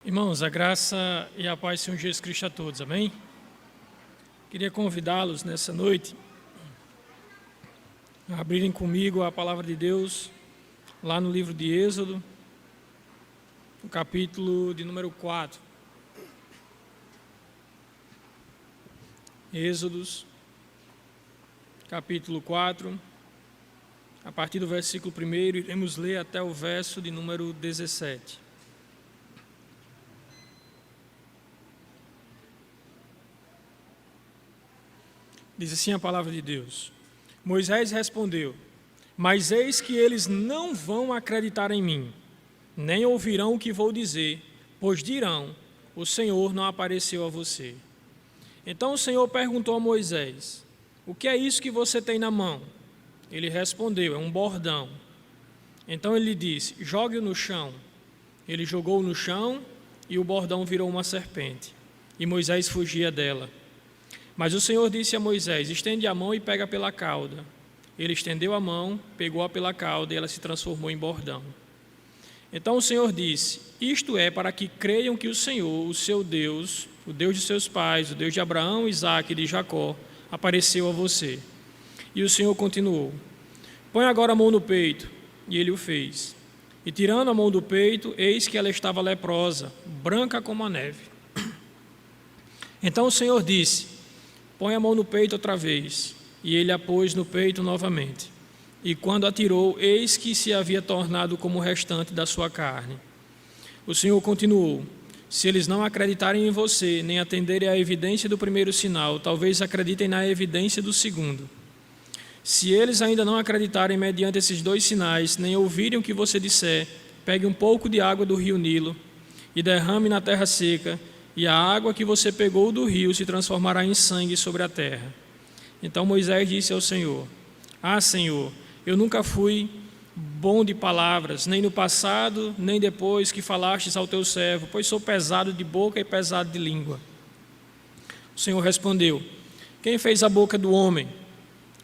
Irmãos, a graça e a paz do Senhor Jesus Cristo a todos, amém? Queria convidá-los nessa noite a abrirem comigo a palavra de Deus lá no livro de Êxodo, no capítulo de número 4. Êxodos, capítulo 4, a partir do versículo 1, iremos ler até o verso de número 17. Diz assim a palavra de Deus: Moisés respondeu: Mas eis que eles não vão acreditar em mim, nem ouvirão o que vou dizer, pois dirão: o Senhor não apareceu a você. Então o Senhor perguntou a Moisés: O que é isso que você tem na mão? Ele respondeu: É um bordão. Então ele lhe disse: Jogue-o no chão. Ele jogou no chão e o bordão virou uma serpente, e Moisés fugia dela. Mas o Senhor disse a Moisés: Estende a mão e pega pela cauda. Ele estendeu a mão, pegou-a pela cauda e ela se transformou em bordão. Então o Senhor disse: Isto é para que creiam que o Senhor, o seu Deus, o Deus de seus pais, o Deus de Abraão, Isaque e de Jacó, apareceu a você. E o Senhor continuou: Põe agora a mão no peito. E ele o fez. E tirando a mão do peito, eis que ela estava leprosa, branca como a neve. Então o Senhor disse: Põe a mão no peito outra vez. E ele a pôs no peito novamente. E quando a tirou, eis que se havia tornado como o restante da sua carne. O Senhor continuou: Se eles não acreditarem em você, nem atenderem à evidência do primeiro sinal, talvez acreditem na evidência do segundo. Se eles ainda não acreditarem mediante esses dois sinais, nem ouvirem o que você disser, pegue um pouco de água do rio Nilo e derrame na terra seca, e a água que você pegou do rio se transformará em sangue sobre a terra. Então Moisés disse ao Senhor: Ah, Senhor, eu nunca fui bom de palavras, nem no passado, nem depois que falastes ao teu servo, pois sou pesado de boca e pesado de língua. O Senhor respondeu: Quem fez a boca do homem?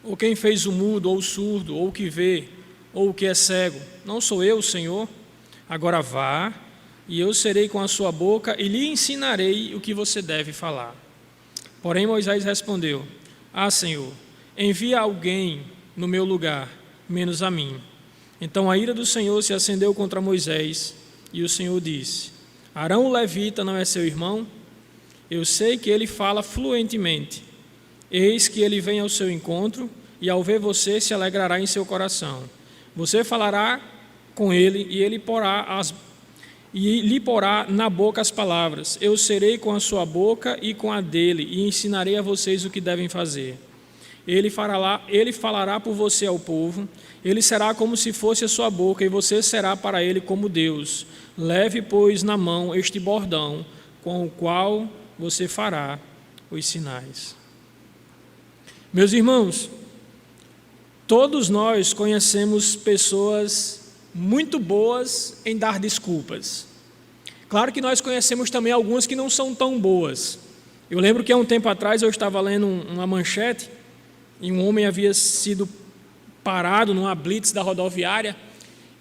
Ou quem fez o mudo, ou o surdo, ou o que vê, ou o que é cego? Não sou eu, Senhor? Agora vá, e eu serei com a sua boca e lhe ensinarei o que você deve falar. Porém Moisés respondeu: Ah, Senhor, envia alguém no meu lugar, menos a mim. Então a ira do Senhor se acendeu contra Moisés, e o Senhor disse: Arão o levita não é seu irmão? Eu sei que ele fala fluentemente. Eis que ele vem ao seu encontro, e ao ver você se alegrará em seu coração. Você falará com ele, e ele lhe porá na boca as palavras. Eu serei com a sua boca e com a dele, e ensinarei a vocês o que devem fazer. Ele falará por você ao povo, ele será como se fosse a sua boca, e você será para ele como Deus. Leve, pois, na mão este bordão, com o qual você fará os sinais. Meus irmãos, todos nós conhecemos pessoas muito boas em dar desculpas. Claro que nós conhecemos também algumas que não são tão boas. Eu lembro que há um tempo atrás eu estava lendo uma manchete e um homem havia sido parado numa blitz da rodoviária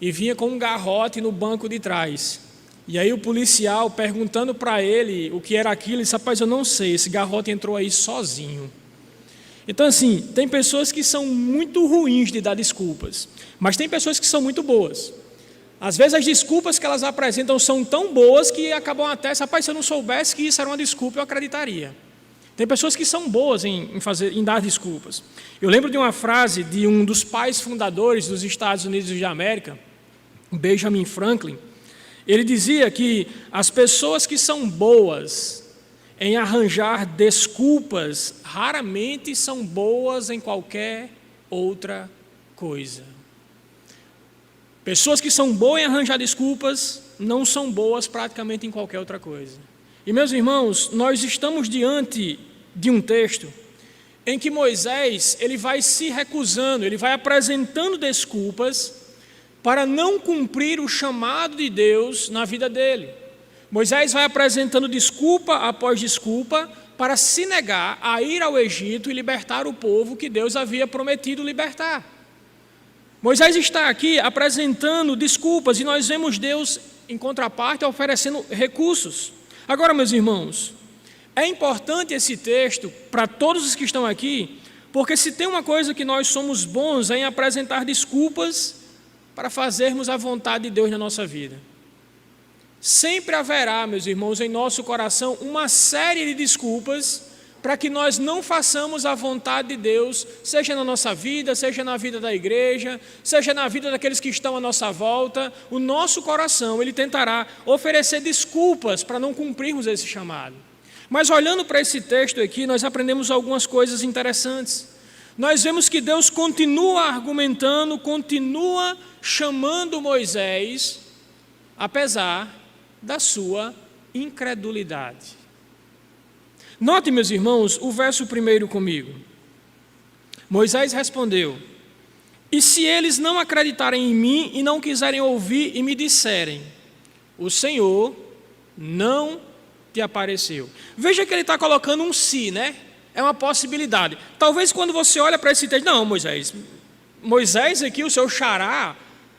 e vinha com um garrote no banco de trás. E aí o policial, perguntando para ele o que era aquilo, ele disse: Rapaz, eu não sei, esse garrote entrou aí sozinho. Então, assim, tem pessoas que são muito ruins de dar desculpas, mas tem pessoas que são muito boas. Às vezes as desculpas que elas apresentam são tão boas que acabam até: Rapaz, se eu não soubesse que isso era uma desculpa, eu acreditaria. Tem pessoas que são boas em dar desculpas. Eu lembro de uma frase de um dos pais fundadores dos Estados Unidos de América, Benjamin Franklin. Ele dizia que as pessoas que são boas em arranjar desculpas raramente são boas em qualquer outra coisa. Pessoas que são boas em arranjar desculpas não são boas praticamente em qualquer outra coisa. E, meus irmãos, nós estamos diante de um texto em que Moisés ele vai se recusando, ele vai apresentando desculpas para não cumprir o chamado de Deus na vida dele. Moisés vai apresentando desculpa após desculpa para se negar a ir ao Egito e libertar o povo que Deus havia prometido libertar. Moisés está aqui apresentando desculpas e nós vemos Deus em contraparte, oferecendo recursos. Agora, meus irmãos, é importante esse texto para todos os que estão aqui, porque se tem uma coisa que nós somos bons é em apresentar desculpas para fazermos a vontade de Deus na nossa vida. Sempre haverá, meus irmãos, em nosso coração uma série de desculpas para que nós não façamos a vontade de Deus, seja na nossa vida, seja na vida da igreja, seja na vida daqueles que estão à nossa volta. O nosso coração, ele tentará oferecer desculpas para não cumprirmos esse chamado. Mas olhando para esse texto aqui, nós aprendemos algumas coisas interessantes. Nós vemos que Deus continua argumentando, continua chamando Moisés, apesar da sua incredulidade. Note, meus irmãos, o verso 1 comigo. Moisés respondeu: e se eles não acreditarem em mim e não quiserem ouvir e me disserem, o Senhor não te apareceu. Veja que ele está colocando um se, né? É uma possibilidade. Talvez quando você olha para esse texto, não, Moisés aqui, o seu xará,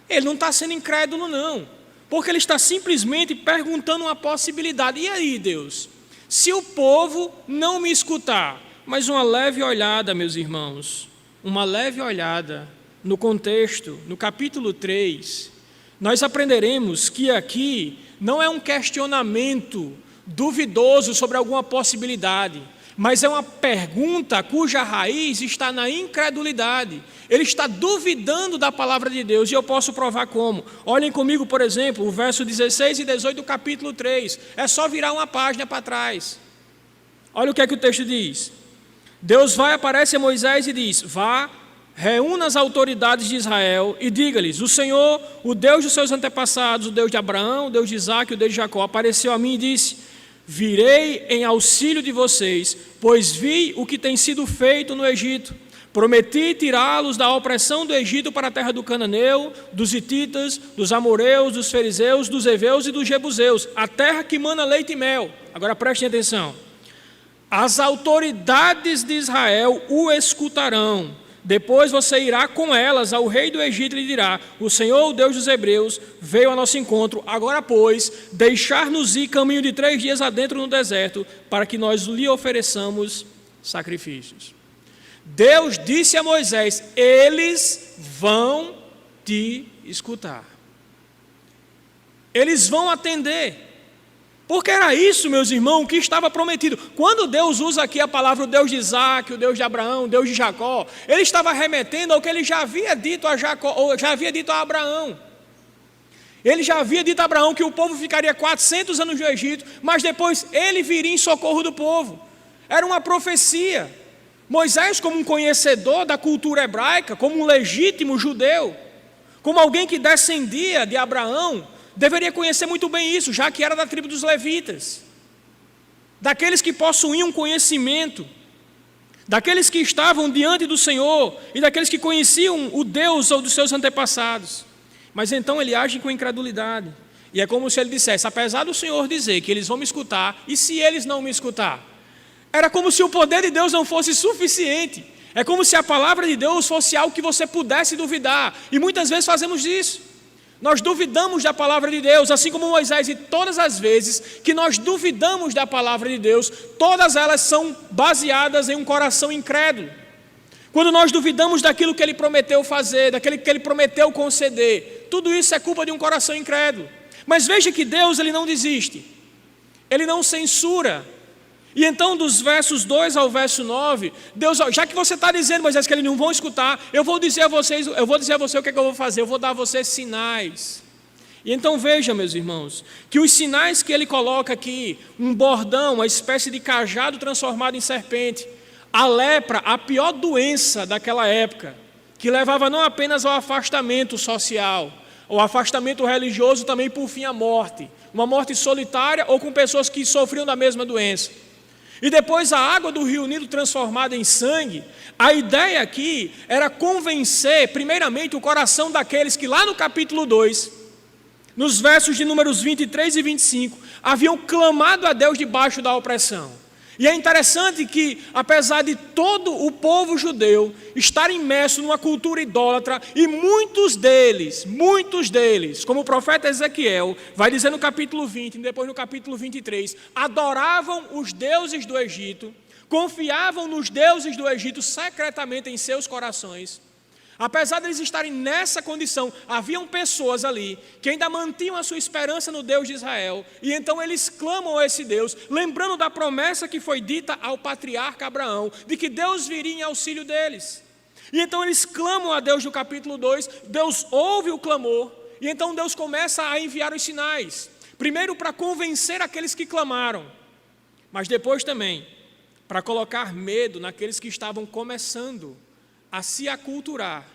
ele não está sendo incrédulo não, porque ele está simplesmente perguntando uma possibilidade. E aí, Deus, se o povo não me escutar? Mas uma leve olhada, meus irmãos, uma leve olhada no contexto, no capítulo 3, nós aprenderemos que aqui não é um questionamento duvidoso sobre alguma possibilidade, mas é uma pergunta cuja raiz está na incredulidade. Ele está duvidando da palavra de Deus, e eu posso provar como. Olhem comigo, por exemplo, o verso 16 e 18 do capítulo 3. É só virar uma página para trás. Olha o que é que o texto diz. Deus aparece a Moisés e diz: vá, reúna as autoridades de Israel e diga-lhes: o Senhor, o Deus dos seus antepassados, o Deus de Abraão, o Deus de Isaque, o Deus de Jacó, apareceu a mim e disse: virei em auxílio de vocês, pois vi o que tem sido feito no Egito. Prometi tirá-los da opressão do Egito para a terra do Cananeu, dos Hititas, dos Amoreus, dos Fariseus, dos Heveus e dos Jebuseus, a terra que mana leite e mel. Agora prestem atenção. As autoridades de Israel o escutarão. Depois você irá com elas ao rei do Egito e lhe dirá: o Senhor, o Deus dos Hebreus, veio ao nosso encontro. Agora, pois, deixar-nos ir caminho de 3 dias adentro no deserto, para que nós lhe ofereçamos sacrifícios. Deus disse a Moisés: eles vão te escutar. Eles vão atender. Porque era isso, meus irmãos, que estava prometido. Quando Deus usa aqui a palavra o Deus de Isaque, o Deus de Abraão, o Deus de Jacó, ele estava remetendo ao que ele já havia dito a Jacó, ou já havia dito a Abraão. Ele já havia dito a Abraão que o povo ficaria 400 anos no Egito, mas depois ele viria em socorro do povo. Era uma profecia. Moisés, como um conhecedor da cultura hebraica, como um legítimo judeu, como alguém que descendia de Abraão, deveria conhecer muito bem isso, já que era da tribo dos levitas, daqueles que possuíam conhecimento, daqueles que estavam diante do Senhor e daqueles que conheciam o Deus ou dos seus antepassados. Mas então ele age com incredulidade, e é como se ele dissesse: apesar do Senhor dizer que eles vão me escutar, e se eles não me escutar? Era como se o poder de Deus não fosse suficiente, é como se a palavra de Deus fosse algo que você pudesse duvidar, e muitas vezes fazemos isso. Nós duvidamos da palavra de Deus, assim como Moisés, e todas as vezes que nós duvidamos da palavra de Deus, todas elas são baseadas em um coração incrédulo. Quando nós duvidamos daquilo que Ele prometeu fazer, daquilo que Ele prometeu conceder, tudo isso é culpa de um coração incrédulo. Mas veja que Deus, Ele não desiste, Ele não censura. E então, dos versos 2 ao verso 9, Deus, já que você está dizendo, Moisés, que eles não vão escutar, eu vou dizer a você o que é que eu vou fazer, eu vou dar a você sinais. E então veja, meus irmãos, que os sinais que ele coloca aqui, um bordão, uma espécie de cajado transformado em serpente, a lepra, a pior doença daquela época, que levava não apenas ao afastamento social, ao afastamento religioso, também por fim à morte, uma morte solitária ou com pessoas que sofriam da mesma doença. E depois a água do rio Nilo transformada em sangue. A ideia aqui era convencer primeiramente o coração daqueles que lá no capítulo 2, nos versos de números 23 e 25, haviam clamado a Deus debaixo da opressão. E é interessante que, apesar de todo o povo judeu estar imerso numa cultura idólatra, e muitos deles, como o profeta Ezequiel vai dizer no capítulo 20 e depois no capítulo 23, adoravam os deuses do Egito, confiavam nos deuses do Egito secretamente em seus corações. Apesar de eles estarem nessa condição, haviam pessoas ali que ainda mantinham a sua esperança no Deus de Israel, e então eles clamam a esse Deus, lembrando da promessa que foi dita ao patriarca Abraão, de que Deus viria em auxílio deles. E então eles clamam a Deus no capítulo 2, Deus ouve o clamor, e então Deus começa a enviar os sinais, primeiro para convencer aqueles que clamaram, mas depois também para colocar medo naqueles que estavam começando a se aculturar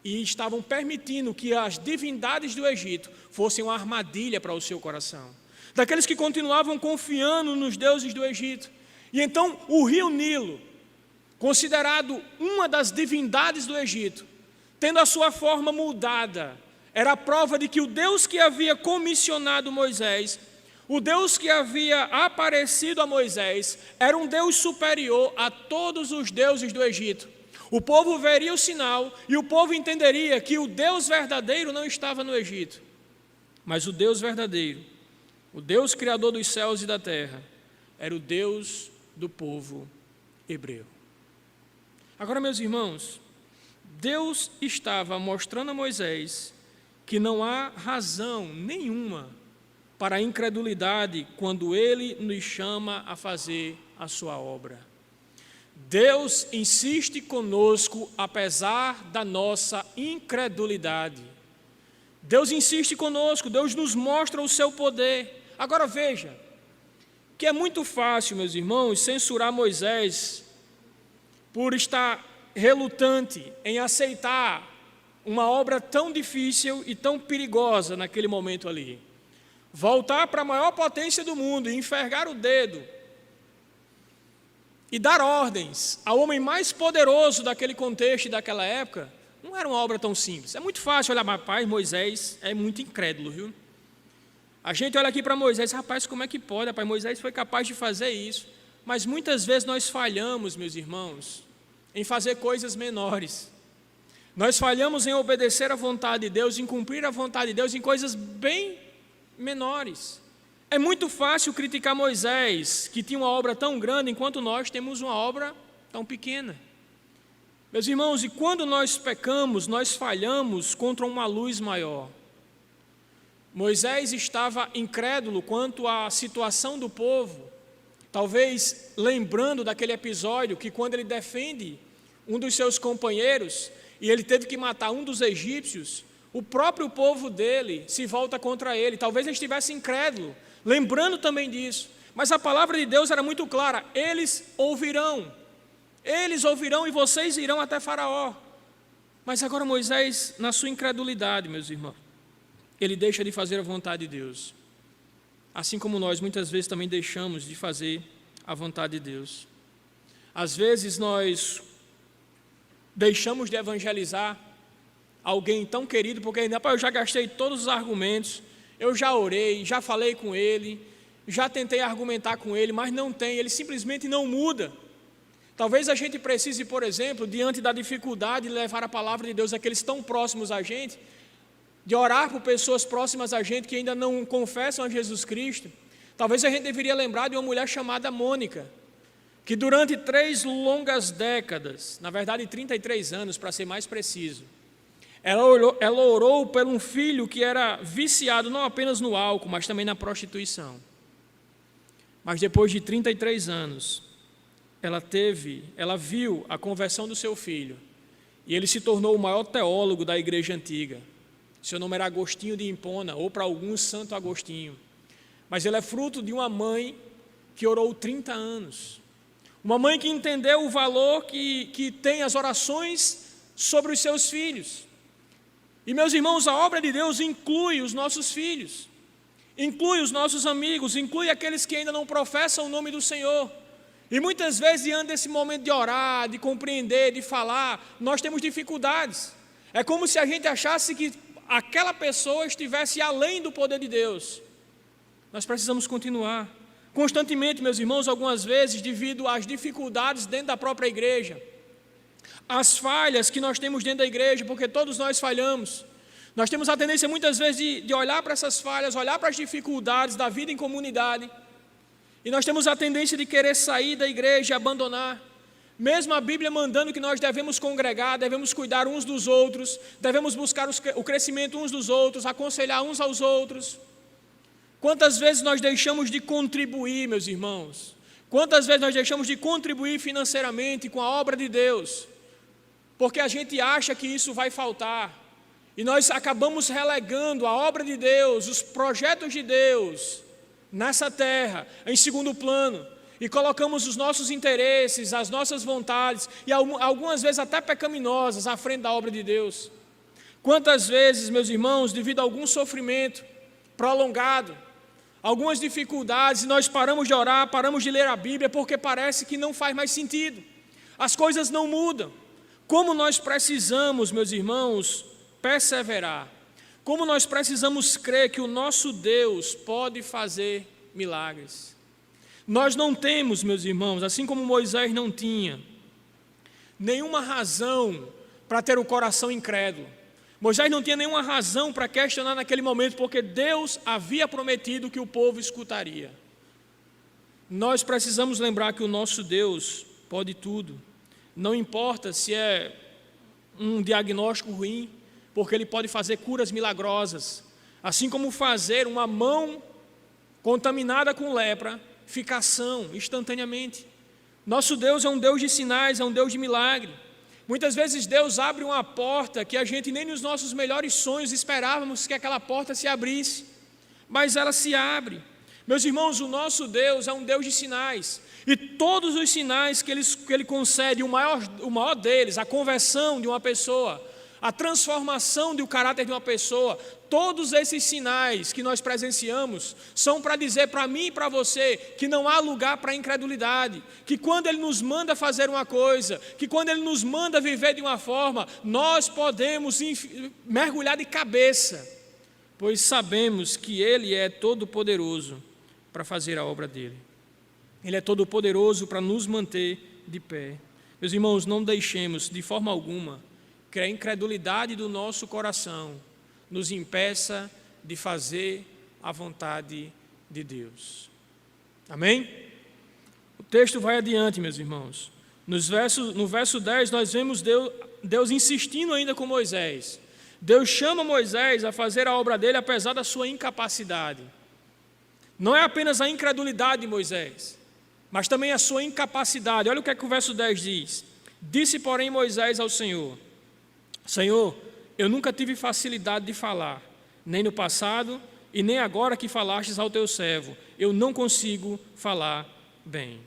e estavam permitindo que as divindades do Egito fossem uma armadilha para o seu coração. Daqueles que continuavam confiando nos deuses do Egito. E então o rio Nilo, considerado uma das divindades do Egito, tendo a sua forma mudada, era a prova de que o Deus que havia comissionado Moisés, o Deus que havia aparecido a Moisés, era um Deus superior a todos os deuses do Egito. O povo veria o sinal e o povo entenderia que o Deus verdadeiro não estava no Egito, mas o Deus verdadeiro, o Deus criador dos céus e da terra, era o Deus do povo hebreu. Agora, meus irmãos, Deus estava mostrando a Moisés que não há razão nenhuma para a incredulidade quando Ele nos chama a fazer a sua obra. Deus insiste conosco apesar da nossa incredulidade. Deus insiste conosco, Deus nos mostra o seu poder. Agora veja, que é muito fácil, meus irmãos, censurar Moisés por estar relutante em aceitar uma obra tão difícil e tão perigosa naquele momento ali. Voltar para a maior potência do mundo e envergar o dedo e dar ordens ao homem mais poderoso daquele contexto e daquela época, não era uma obra tão simples. É muito fácil olhar, rapaz, Moisés é muito incrédulo, viu? A gente olha aqui para Moisés, rapaz, como é que pode? Rapaz, Moisés foi capaz de fazer isso. Mas muitas vezes nós falhamos, meus irmãos, em fazer coisas menores. Nós falhamos em obedecer à vontade de Deus, em cumprir a vontade de Deus em coisas bem menores. É muito fácil criticar Moisés, que tinha uma obra tão grande, enquanto nós temos uma obra tão pequena. Meus irmãos, e quando nós pecamos, nós falhamos contra uma luz maior. Moisés estava incrédulo quanto à situação do povo, talvez lembrando daquele episódio que quando ele defende um dos seus companheiros, e ele teve que matar um dos egípcios, o próprio povo dele se volta contra ele. Talvez ele estivesse incrédulo, lembrando também disso, mas a palavra de Deus era muito clara, eles ouvirão e vocês irão até Faraó. Mas agora Moisés, na sua incredulidade, meus irmãos, ele deixa de fazer a vontade de Deus, assim como nós muitas vezes também deixamos de fazer a vontade de Deus. Às vezes nós deixamos de evangelizar alguém tão querido, porque ainda, eu já gastei todos os argumentos, eu já orei, já falei com ele, já tentei argumentar com ele, mas não tem, ele simplesmente não muda. Talvez a gente precise, por exemplo, diante da dificuldade de levar a palavra de Deus àqueles tão próximos a gente, de orar por pessoas próximas a gente que ainda não confessam a Jesus Cristo. Talvez a gente deveria lembrar de uma mulher chamada Mônica, que durante 3 longas décadas, na verdade 33 anos para ser mais preciso, ela orou por um filho que era viciado não apenas no álcool, mas também na prostituição. Mas depois de 33 anos, ela viu a conversão do seu filho, e ele se tornou o maior teólogo da igreja antiga. Seu nome era Agostinho de Hipona, ou para alguns, Santo Agostinho. Mas ele é fruto de uma mãe que orou 30 anos. Uma mãe que entendeu o valor que tem as orações sobre os seus filhos. E, meus irmãos, a obra de Deus inclui os nossos filhos, inclui os nossos amigos, inclui aqueles que ainda não professam o nome do Senhor. E muitas vezes, diante desse momento de orar, de compreender, de falar, nós temos dificuldades. É como se a gente achasse que aquela pessoa estivesse além do poder de Deus. Nós precisamos continuar. constantemente, meus irmãos, algumas vezes devido às dificuldades dentro da própria igreja, as falhas que nós temos dentro da igreja, porque todos nós falhamos. Nós temos a tendência muitas vezes de olhar para essas falhas, olhar para as dificuldades da vida em comunidade, e nós temos a tendência de querer sair da igreja e abandonar. Mesmo a Bíblia mandando que nós devemos congregar, devemos cuidar uns dos outros, devemos buscar o crescimento uns dos outros, aconselhar uns aos outros. Quantas vezes nós deixamos de contribuir, meus irmãos? Quantas vezes nós deixamos de contribuir financeiramente com a obra de Deus? Porque a gente acha que isso vai faltar. E nós acabamos relegando a obra de Deus, os projetos de Deus nessa terra, em segundo plano. E colocamos os nossos interesses, as nossas vontades, e algumas vezes até pecaminosas, à frente da obra de Deus. Quantas vezes, meus irmãos, devido a algum sofrimento prolongado, algumas dificuldades, nós paramos de orar, paramos de ler a Bíblia, porque parece que não faz mais sentido. As coisas não mudam. Como nós precisamos, meus irmãos, perseverar. Como nós precisamos crer que o nosso Deus pode fazer milagres. Nós não temos, meus irmãos, assim como Moisés não tinha, nenhuma razão para ter o coração incrédulo. Moisés não tinha nenhuma razão para questionar naquele momento, porque Deus havia prometido que o povo escutaria. Nós precisamos lembrar que o nosso Deus pode tudo. Não importa se é um diagnóstico ruim, porque Ele pode fazer curas milagrosas, assim como fazer uma mão contaminada com lepra ficar sã instantaneamente. Nosso Deus é um Deus de sinais, é um Deus de milagre. Muitas vezes Deus abre uma porta que a gente nem nos nossos melhores sonhos esperávamos que aquela porta se abrisse, mas ela se abre. Meus irmãos, o nosso Deus é um Deus de sinais, e todos os sinais que Ele concede, o maior deles, a conversão de uma pessoa, a transformação do caráter de uma pessoa, todos esses sinais que nós presenciamos são para dizer para mim e para você que não há lugar para incredulidade, que quando Ele nos manda fazer uma coisa, que quando Ele nos manda viver de uma forma, nós podemos mergulhar de cabeça, pois sabemos que Ele é todo-poderoso para fazer a obra dEle. Ele é todo-poderoso para nos manter de pé. Meus irmãos, não deixemos de forma alguma que a incredulidade do nosso coração nos impeça de fazer a vontade de Deus. Amém? O texto vai adiante, meus irmãos. No verso 10, nós vemos Deus insistindo ainda com Moisés. Deus chama Moisés a fazer a obra dele, apesar da sua incapacidade. Não é apenas a incredulidade de Moisés, mas também a sua incapacidade. Olha o que é que o verso 10 diz. Disse, porém, Moisés ao Senhor: Senhor, eu nunca tive facilidade de falar, nem no passado e nem agora que falastes ao teu servo. Eu não consigo falar bem.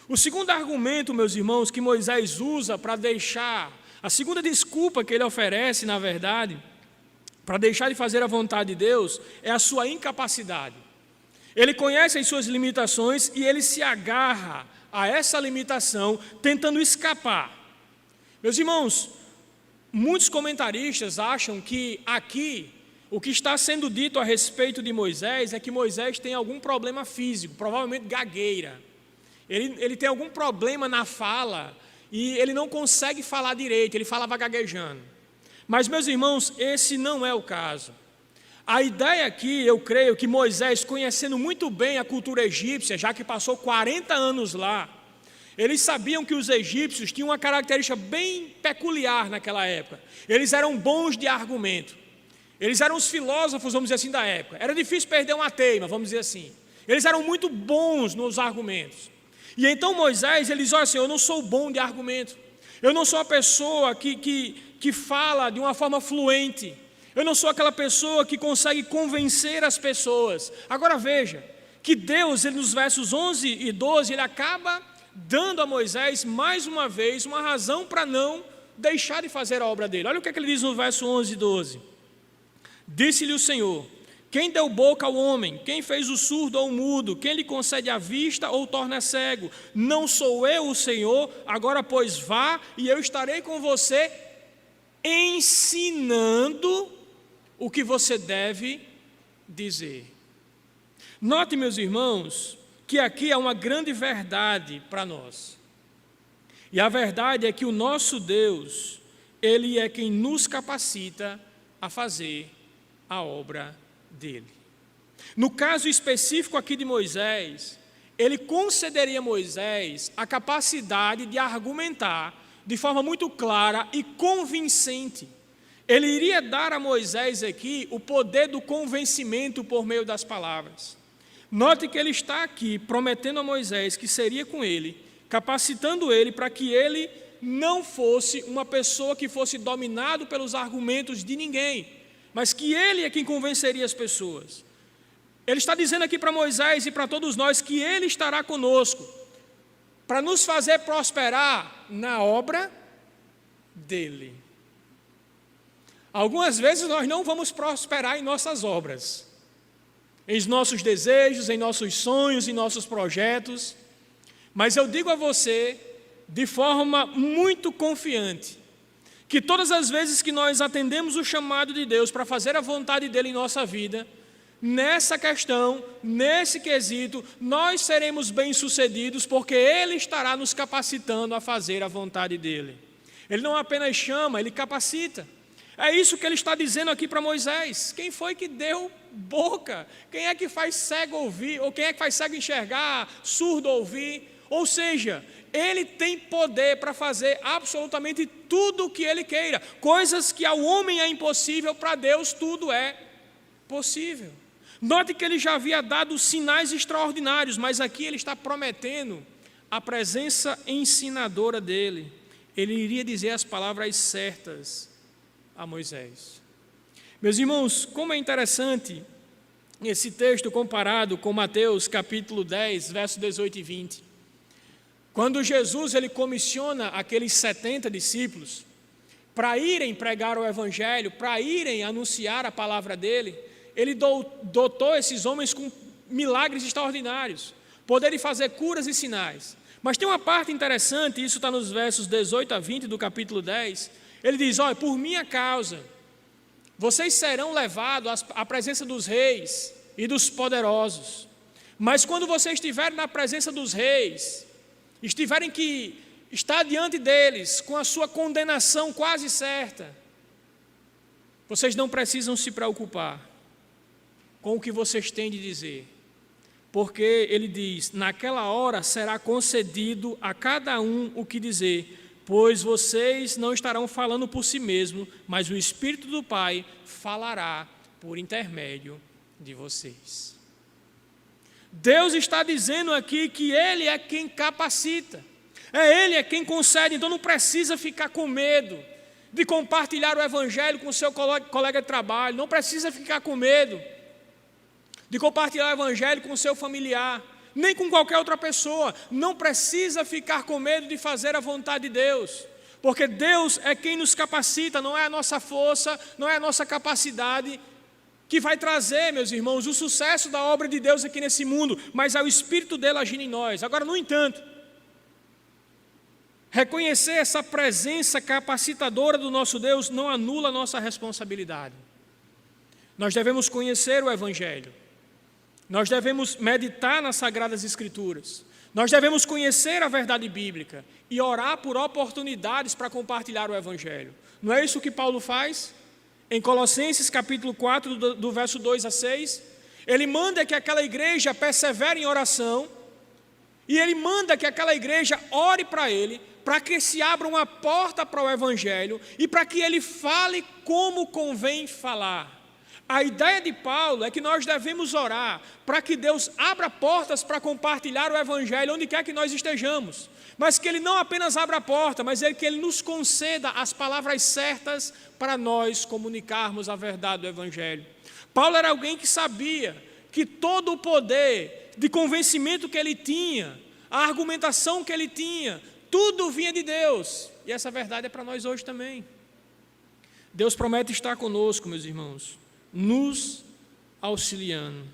O segundo argumento, meus irmãos, que Moisés usa para deixar, a segunda desculpa que ele oferece, na verdade, para deixar de fazer a vontade de Deus, é a sua incapacidade. Ele conhece as suas limitações e ele se agarra a essa limitação, tentando escapar. Meus irmãos, muitos comentaristas acham que aqui, o que está sendo dito a respeito de Moisés é que Moisés tem algum problema físico, provavelmente gagueira. Ele tem algum problema na fala e ele não consegue falar direito, ele falava gaguejando. Mas, meus irmãos, esse não é o caso. A ideia aqui, eu creio que Moisés, conhecendo muito bem a cultura egípcia, já que passou 40 anos lá, eles sabiam que os egípcios tinham uma característica bem peculiar naquela época. Eles eram bons de argumento. Eles eram os filósofos, vamos dizer assim, da época. Era difícil perder uma teima, vamos dizer assim. Eles eram muito bons nos argumentos. E então Moisés, ele diz: olha, Senhor, eu não sou bom de argumento. Eu não sou uma pessoa que fala de uma forma fluente. Eu não sou aquela pessoa que consegue convencer as pessoas. Agora veja, que Deus, ele, nos versos 11 e 12, ele acaba dando a Moisés, mais uma vez, uma razão para não deixar de fazer a obra dele. Olha o que ele diz no verso 11 e 12. Disse-lhe o Senhor: quem deu boca ao homem? Quem fez o surdo ou o mudo? Quem lhe concede a vista ou torna cego? Não sou eu o Senhor? Agora, pois, vá e eu estarei com você, ensinando o que você deve dizer. Note, meus irmãos, que aqui há uma grande verdade para nós. E a verdade é que o nosso Deus, Ele é quem nos capacita a fazer a obra dele. No caso específico aqui de Moisés, Ele concederia a Moisés a capacidade de argumentar de forma muito clara e convincente. Ele iria dar a Moisés aqui o poder do convencimento por meio das palavras. Note que ele está aqui prometendo a Moisés que seria com ele, capacitando ele para que ele não fosse uma pessoa que fosse dominado pelos argumentos de ninguém, mas que ele é quem convenceria as pessoas. Ele está dizendo aqui para Moisés e para todos nós que ele estará conosco para nos fazer prosperar na obra dele. Algumas vezes nós não vamos prosperar em nossas obras, em nossos desejos, em nossos sonhos, em nossos projetos, mas eu digo a você, de forma muito confiante, que todas as vezes que nós atendemos o chamado de Deus para fazer a vontade dele em nossa vida, nessa questão, nesse quesito, nós seremos bem-sucedidos, porque Ele estará nos capacitando a fazer a vontade dEle. Ele não apenas chama, Ele capacita. É isso que Ele está dizendo aqui para Moisés. Quem foi que deu boca? Quem é que faz cego ouvir? Ou quem é que faz cego enxergar, surdo ouvir? Ou seja, Ele tem poder para fazer absolutamente tudo o que Ele queira. Coisas que ao homem é impossível, para Deus tudo é possível. Note que ele já havia dado sinais extraordinários, mas aqui ele está prometendo a presença ensinadora dele. Ele iria dizer as palavras certas a Moisés. Meus irmãos, como é interessante esse texto comparado com Mateus capítulo 10, versos 18 e 20. Quando Jesus ele comissiona aqueles 70 discípulos para irem pregar o evangelho, para irem anunciar a palavra dele, ele dotou esses homens com milagres extraordinários, poder de fazer curas e sinais. Mas tem uma parte interessante, isso está nos versos 18 a 20 do capítulo 10. Ele diz: olha, por minha causa, vocês serão levados à presença dos reis e dos poderosos. Mas quando vocês estiverem na presença dos reis, estiverem que estar diante deles com a sua condenação quase certa, vocês não precisam se preocupar com o que vocês têm de dizer, porque ele diz: naquela hora será concedido a cada um o que dizer, pois vocês não estarão falando por si mesmos, mas o Espírito do Pai falará por intermédio de vocês. Deus está dizendo aqui que Ele é quem capacita, Ele é quem concede, então não precisa ficar com medo de compartilhar o Evangelho com o seu colega de trabalho, não precisa ficar com medo de compartilhar o Evangelho com o seu familiar, nem com qualquer outra pessoa. Não precisa ficar com medo de fazer a vontade de Deus, porque Deus é quem nos capacita, não é a nossa força, não é a nossa capacidade que vai trazer, meus irmãos, o sucesso da obra de Deus aqui nesse mundo, mas é o Espírito dele agindo em nós. Agora, no entanto, reconhecer essa presença capacitadora do nosso Deus não anula a nossa responsabilidade. Nós devemos conhecer o Evangelho. Nós devemos meditar nas Sagradas Escrituras. Nós devemos conhecer a verdade bíblica e orar por oportunidades para compartilhar o Evangelho. Não é isso que Paulo faz? Em Colossenses capítulo 4, do verso 2 a 6, ele manda que aquela igreja persevere em oração e ele manda que aquela igreja ore para ele, para que se abra uma porta para o Evangelho e para que ele fale como convém falar. A ideia de Paulo é que nós devemos orar para que Deus abra portas para compartilhar o Evangelho onde quer que nós estejamos, mas que Ele não apenas abra a porta, mas que Ele nos conceda as palavras certas para nós comunicarmos a verdade do Evangelho. Paulo era alguém que sabia que todo o poder de convencimento que ele tinha, a argumentação que ele tinha, tudo vinha de Deus, e essa verdade é para nós hoje também. Deus promete estar conosco, meus irmãos, nos auxiliando.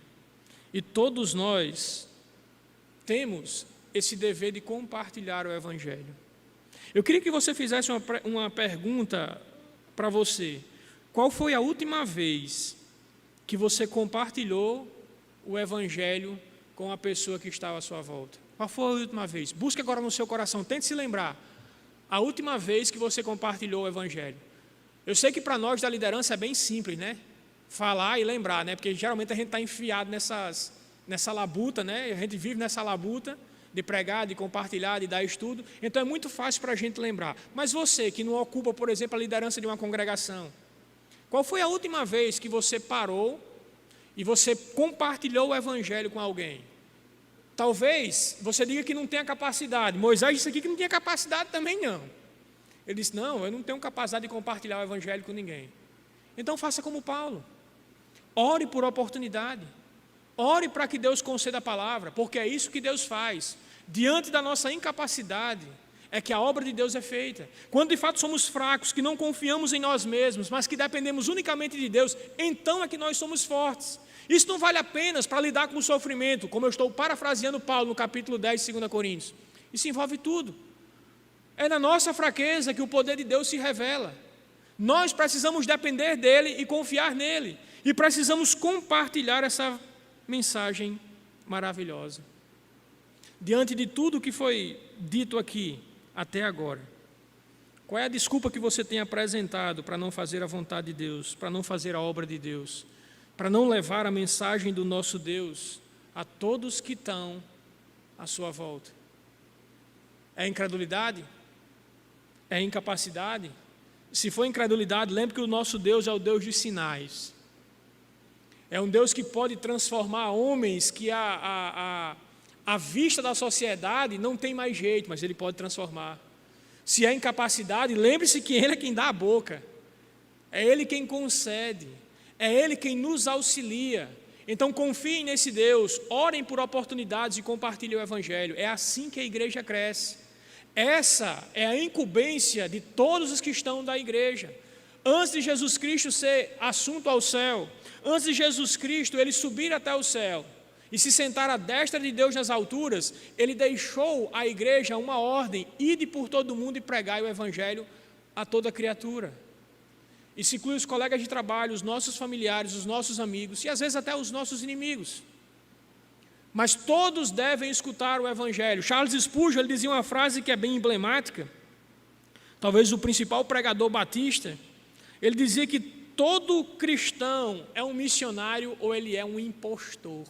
E todos nós temos esse dever de compartilhar o Evangelho. Eu queria que você fizesse uma pergunta para você. Qual foi a última vez que você compartilhou o Evangelho com a pessoa que estava à sua volta? Qual foi a última vez? Busque agora no seu coração, tente se lembrar. A última vez que você compartilhou o Evangelho. Eu sei que para nós da liderança é bem simples, né? Falar e lembrar, né? Porque geralmente a gente está enfiado nessa labuta, né? A gente vive nessa labuta de pregar, de compartilhar, de dar estudo. Então é muito fácil para a gente lembrar. Mas você que não ocupa, por exemplo, a liderança de uma congregação, qual foi a última vez que você parou e você compartilhou o Evangelho com alguém? Talvez você diga que não tenha capacidade. Moisés disse aqui que não tinha capacidade também não. Ele disse, não, eu não tenho capacidade de compartilhar o Evangelho com ninguém. Então faça como Paulo. Ore por oportunidade. Ore para que Deus conceda a palavra, porque é isso que Deus faz. Diante da nossa incapacidade, é que a obra de Deus é feita. Quando de fato somos fracos, que não confiamos em nós mesmos, mas que dependemos unicamente de Deus, então é que nós somos fortes. Isso não vale apenas para lidar com o sofrimento, como eu estou parafraseando Paulo no capítulo 10 de 2 Coríntios. Isso envolve tudo. É na nossa fraqueza que o poder de Deus se revela. Nós precisamos depender dele e confiar nele. E precisamos compartilhar essa mensagem maravilhosa. Diante de tudo que foi dito aqui até agora, qual é a desculpa que você tem apresentado para não fazer a vontade de Deus, para não fazer a obra de Deus, para não levar a mensagem do nosso Deus a todos que estão à sua volta? É incredulidade? É incapacidade? Se for incredulidade, lembre que o nosso Deus é o Deus de sinais. É um Deus que pode transformar homens que à vista da sociedade não tem mais jeito, mas Ele pode transformar. Se é incapacidade, lembre-se que Ele é quem dá a boca. É Ele quem concede. É Ele quem nos auxilia. Então confiem nesse Deus, orem por oportunidades e compartilhem o Evangelho. É assim que a igreja cresce. Essa é a incumbência de todos os que estão da igreja. Antes de Jesus Cristo ser assunto ao céu, antes de Jesus Cristo ele subir até o céu e se sentar à destra de Deus nas alturas, ele deixou à igreja uma ordem: ide por todo mundo e pregai o Evangelho a toda criatura. Isso inclui os colegas de trabalho, os nossos familiares, os nossos amigos e às vezes até os nossos inimigos. Mas todos devem escutar o Evangelho. Charles Spurgeon ele dizia uma frase que é bem emblemática, talvez o principal pregador batista. Ele dizia que todo cristão é um missionário ou ele é um impostor.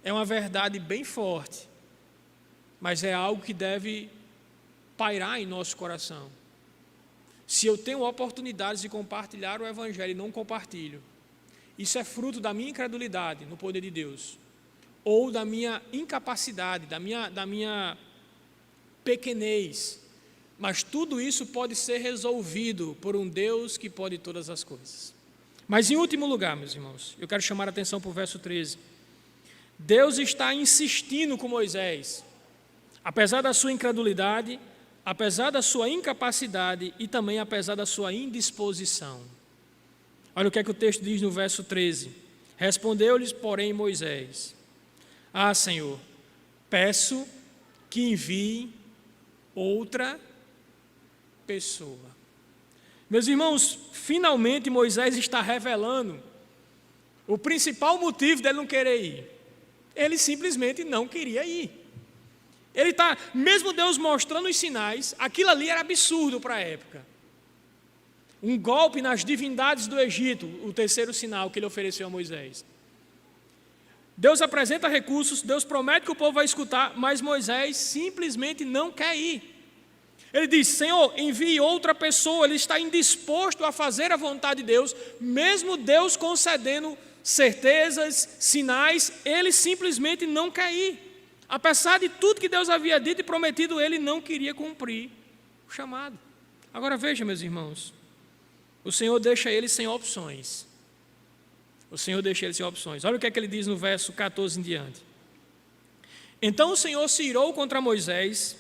É uma verdade bem forte, mas é algo que deve pairar em nosso coração. Se eu tenho oportunidades de compartilhar o Evangelho e não compartilho, isso é fruto da minha incredulidade no poder de Deus, ou da minha incapacidade, da minha pequenez. Mas tudo isso pode ser resolvido por um Deus que pode todas as coisas. Mas em último lugar, meus irmãos, eu quero chamar a atenção para o verso 13. Deus está insistindo com Moisés, apesar da sua incredulidade, apesar da sua incapacidade e também apesar da sua indisposição. Olha o que é que o texto diz no verso 13. Respondeu-lhes, porém, Moisés: Ah, Senhor, peço que envie outra pessoa. Meus irmãos, finalmente Moisés está revelando o principal motivo dele não querer ir. Ele simplesmente não queria ir. Ele está, mesmo Deus mostrando os sinais, aquilo ali era absurdo para a época. Um golpe nas divindades do Egito, o terceiro sinal que ele ofereceu a Moisés. Deus apresenta recursos, Deus promete que o povo vai escutar, mas Moisés simplesmente não quer ir. Ele diz: Senhor, envie outra pessoa. Ele está indisposto a fazer a vontade de Deus, mesmo Deus concedendo certezas, sinais, ele simplesmente não quer ir. Apesar de tudo que Deus havia dito e prometido, ele não queria cumprir o chamado. Agora veja, meus irmãos, o Senhor deixa ele sem opções. O Senhor deixa ele sem opções. Olha o que é que ele diz no verso 14 em diante. Então o Senhor se irou contra Moisés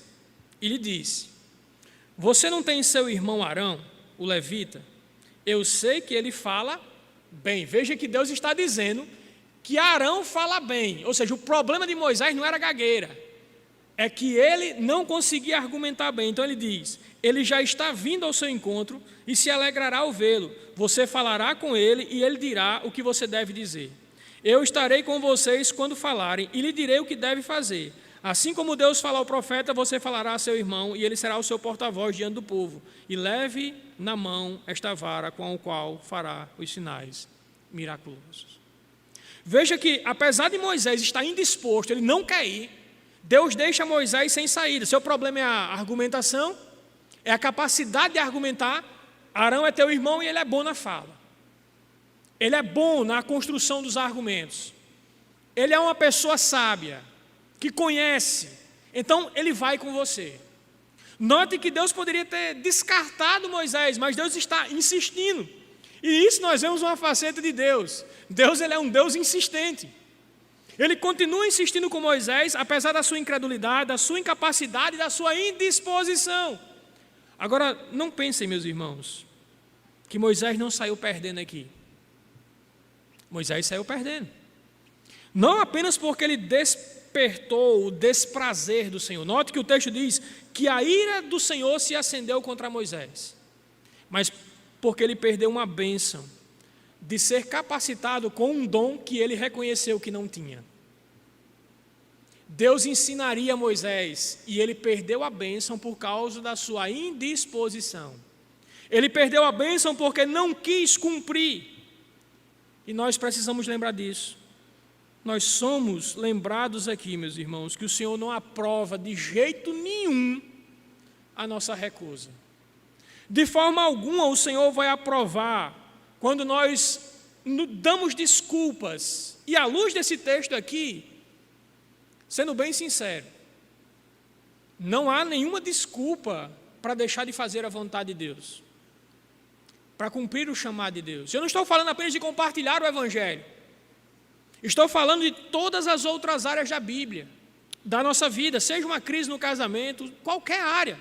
e lhe disse: Você não tem seu irmão Arão, o levita? Eu sei que ele fala bem. Veja que Deus está dizendo que Arão fala bem. Ou seja, o problema de Moisés não era gagueira, é que ele não conseguia argumentar bem. Então ele diz: ele já está vindo ao seu encontro e se alegrará ao vê-lo. Você falará com ele e ele dirá o que você deve dizer. Eu estarei com vocês quando falarem e lhe direi o que deve fazer. Assim como Deus fala ao profeta, você falará a seu irmão e ele será o seu porta-voz diante do povo. E leve na mão esta vara com a qual fará os sinais miraculosos. Veja que, apesar de Moisés estar indisposto, ele não quer ir, Deus deixa Moisés sem saída. Seu problema é a argumentação, é a capacidade de argumentar. Arão é teu irmão e ele é bom na fala. Ele é bom na construção dos argumentos. Ele é uma pessoa sábia, que conhece. Então, ele vai com você. Note que Deus poderia ter descartado Moisés, mas Deus está insistindo. E isso nós vemos uma faceta de Deus. Deus, ele é um Deus insistente. Ele continua insistindo com Moisés, apesar da sua incredulidade, da sua incapacidade, da sua indisposição. Agora, não pensem, meus irmãos, que Moisés não saiu perdendo aqui. Moisés saiu perdendo. Não apenas porque ele despertou o desprazer do Senhor. Note que o texto diz que a ira do Senhor se acendeu contra Moisés. Mas porque ele perdeu uma bênção de ser capacitado com um dom que ele reconheceu que não tinha. Deus ensinaria a Moisés e ele perdeu a bênção por causa da sua indisposição. Ele perdeu a bênção porque não quis cumprir. E nós precisamos lembrar disso. Nós somos lembrados aqui, meus irmãos, que o Senhor não aprova de jeito nenhum a nossa recusa. De forma alguma o Senhor vai aprovar quando nós damos desculpas. E à luz desse texto aqui, sendo bem sincero, não há nenhuma desculpa para deixar de fazer a vontade de Deus, para cumprir o chamado de Deus. Eu não estou falando apenas de compartilhar o Evangelho. Estou falando de todas as outras áreas da Bíblia, da nossa vida, seja uma crise no casamento, qualquer área.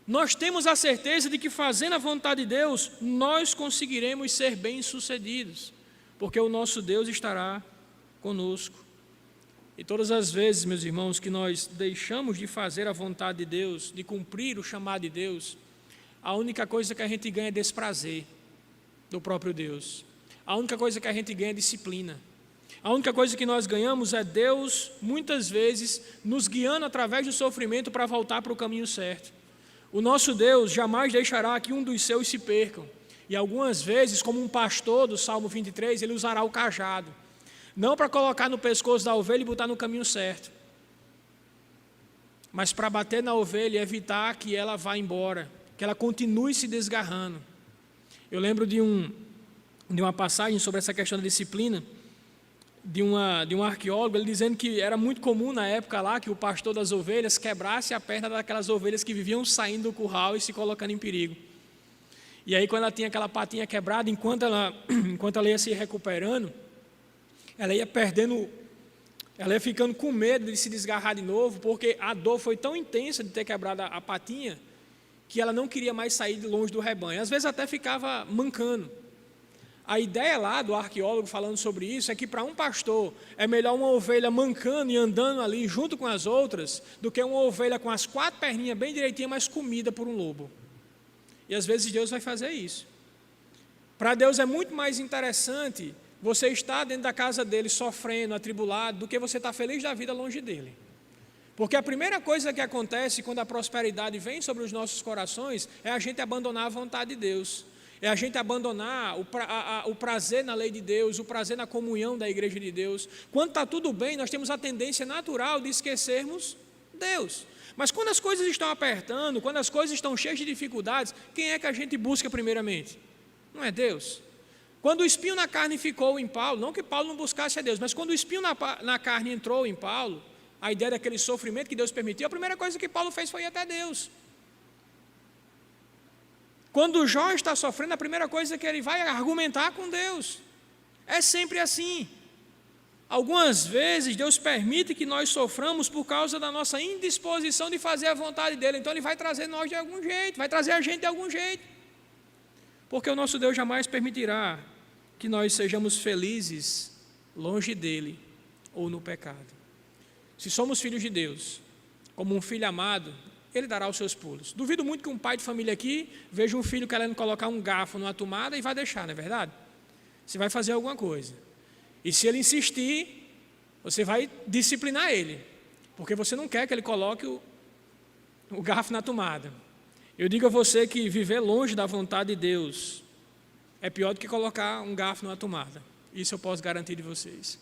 Nós temos a certeza de que fazendo a vontade de Deus, nós conseguiremos ser bem-sucedidos, porque o nosso Deus estará conosco. E todas as vezes, meus irmãos, que nós deixamos de fazer a vontade de Deus, de cumprir o chamado de Deus, a única coisa que a gente ganha é desprazer do próprio Deus. A única coisa que a gente ganha é disciplina. A única coisa que nós ganhamos é Deus, muitas vezes, nos guiando através do sofrimento para voltar para o caminho certo. O nosso Deus jamais deixará que um dos seus se percam. E algumas vezes, como um pastor do Salmo 23, ele usará o cajado. Não para colocar no pescoço da ovelha e botar no caminho certo, mas para bater na ovelha e evitar que ela vá embora, que ela continue se desgarrando. Eu lembro de uma passagem sobre essa questão da disciplina, de um arqueólogo, ele dizendo que era muito comum na época lá que o pastor das ovelhas quebrasse a perna daquelas ovelhas que viviam saindo do curral e se colocando em perigo. E aí quando ela tinha aquela patinha quebrada, enquanto ela ia se recuperando, ela ia ficando com medo de se desgarrar de novo, porque a dor foi tão intensa de ter quebrado a patinha, que ela não queria mais sair de longe do rebanho. Às vezes até ficava mancando. A ideia lá do arqueólogo falando sobre isso é que para um pastor é melhor uma ovelha mancando e andando ali junto com as outras do que uma ovelha com as 4 perninhas bem direitinhas, mas comida por um lobo. E às vezes Deus vai fazer isso. Para Deus é muito mais interessante você estar dentro da casa dele sofrendo, atribulado, do que você estar feliz da vida longe dele. Porque a primeira coisa que acontece quando a prosperidade vem sobre os nossos corações é a gente abandonar a vontade de Deus. É a gente abandonar o prazer na lei de Deus, o prazer na comunhão da igreja de Deus. Quando está tudo bem, nós temos a tendência natural de esquecermos Deus. Mas quando as coisas estão apertando, quando as coisas estão cheias de dificuldades, quem é que a gente busca primeiramente? Não é Deus. Quando o espinho na carne ficou em Paulo, não que Paulo não buscasse a Deus, mas quando o espinho na carne entrou em Paulo, a ideia daquele sofrimento que Deus permitiu, a primeira coisa que Paulo fez foi ir até Deus. Quando Jó está sofrendo, a primeira coisa que ele vai é argumentar com Deus. É sempre assim. Algumas vezes Deus permite que nós soframos por causa da nossa indisposição de fazer a vontade dele. Então Ele vai trazer nós de algum jeito, vai trazer a gente de algum jeito. Porque o nosso Deus jamais permitirá que nós sejamos felizes longe dele ou no pecado. Se somos filhos de Deus, como um filho amado, Ele dará os seus pulos. Duvido muito que um pai de família aqui veja um filho querendo colocar um garfo numa tomada e vai deixar, não é verdade? Você vai fazer alguma coisa. E se ele insistir, você vai disciplinar ele, porque você não quer que ele coloque o garfo na tomada. Eu digo a você que viver longe da vontade de Deus é pior do que colocar um garfo numa tomada. Isso eu posso garantir de vocês.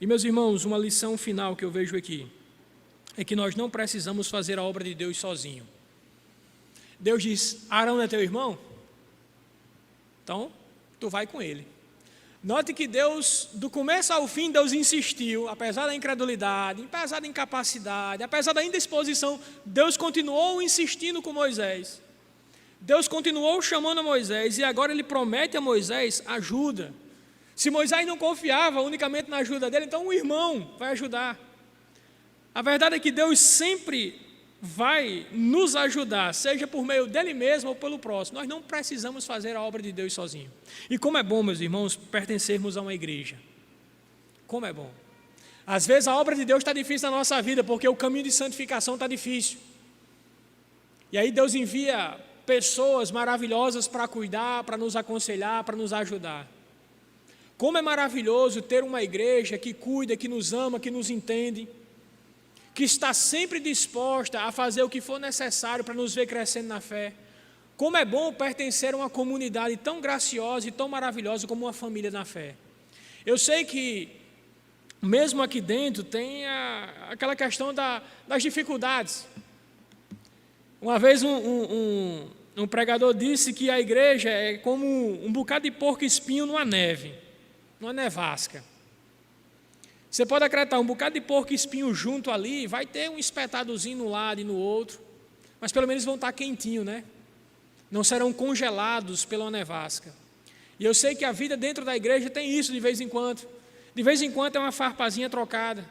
E, meus irmãos, uma lição final que eu vejo aqui é que nós não precisamos fazer a obra de Deus sozinho. Deus diz: Arão é teu irmão? Então, tu vai com ele. Note que Deus, do começo ao fim, Deus insistiu, apesar da incredulidade, apesar da incapacidade, apesar da indisposição, Deus continuou insistindo com Moisés. Deus continuou chamando a Moisés e agora ele promete a Moisés ajuda. Se Moisés não confiava unicamente na ajuda dele, então o irmão vai ajudar. A verdade é que Deus sempre vai nos ajudar, seja por meio dele mesmo ou pelo próximo. Nós não precisamos fazer a obra de Deus sozinho. E como é bom, meus irmãos, pertencermos a uma igreja. Como é bom. Às vezes a obra de Deus está difícil na nossa vida, porque o caminho de santificação está difícil. E aí Deus envia pessoas maravilhosas para cuidar, para nos aconselhar, para nos ajudar. Como é maravilhoso ter uma igreja que cuida, que nos ama, que nos entende, que está sempre disposta a fazer o que for necessário para nos ver crescendo na fé. Como é bom pertencer a uma comunidade tão graciosa e tão maravilhosa como uma família na fé. Eu sei que, mesmo aqui dentro, tem aquela questão das dificuldades. Uma vez um pregador disse que a igreja é como um bocado de porco-espinho numa neve, numa nevasca. Você pode acreditar, um bocado de porco-espinho junto ali, vai ter um espetadozinho no lado e no outro, mas pelo menos vão estar quentinhos, né? Não serão congelados pela nevasca. E eu sei que a vida dentro da igreja tem isso de vez em quando. De vez em quando é uma farpazinha trocada,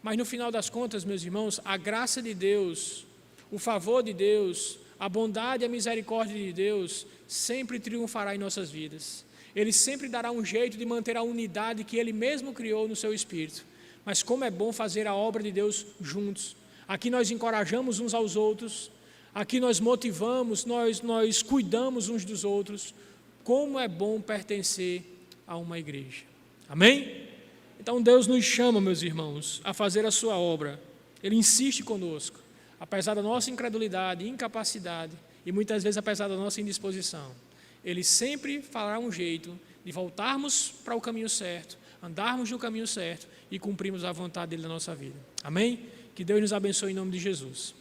mas no final das contas, meus irmãos, a graça de Deus, o favor de Deus, a bondade e a misericórdia de Deus sempre triunfará em nossas vidas. Ele sempre dará um jeito de manter a unidade que Ele mesmo criou no seu Espírito. Mas como é bom fazer a obra de Deus juntos. Aqui nós encorajamos uns aos outros, aqui nós motivamos, nós cuidamos uns dos outros. Como é bom pertencer a uma igreja. Amém? Então Deus nos chama, meus irmãos, a fazer a sua obra. Ele insiste conosco, apesar da nossa incredulidade, incapacidade e muitas vezes apesar da nossa indisposição. Ele sempre fará um jeito de voltarmos para o caminho certo, andarmos no caminho certo e cumprirmos a vontade dele na nossa vida. Amém? Que Deus nos abençoe em nome de Jesus.